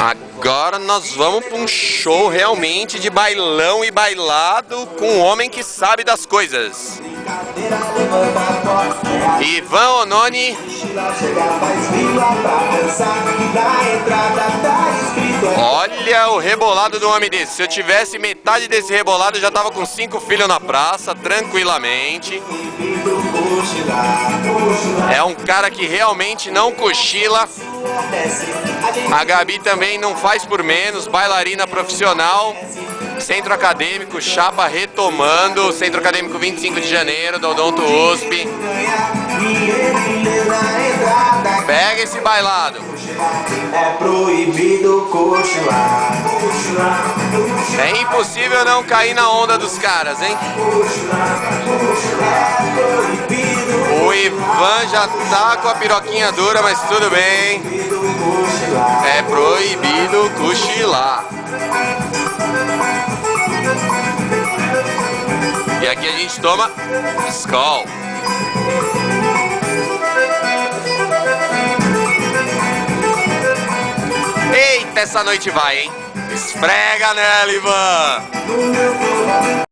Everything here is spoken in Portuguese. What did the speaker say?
Agora nós vamos para um show realmente de bailão e bailado com um homem que sabe das coisas. Ivan Ononi. Olha o rebolado do homem desse. Se eu tivesse metade desse rebolado, eu já tava com 5 filhos na praça, tranquilamente. É um cara que realmente não cochila. A Gabi também não faz por menos, bailarina profissional. Centro Acadêmico, chapa retomando, Centro Acadêmico 25 de janeiro, do Odonto USP. Pega esse bailado. É proibido cochilar. É impossível não cair na onda dos caras, hein? O Ivan já tá com a piroquinha dura, mas tudo bem. É proibido cochilar. E aqui a gente toma Skol. Eita, essa noite vai, hein? Esfrega nela, Ivan!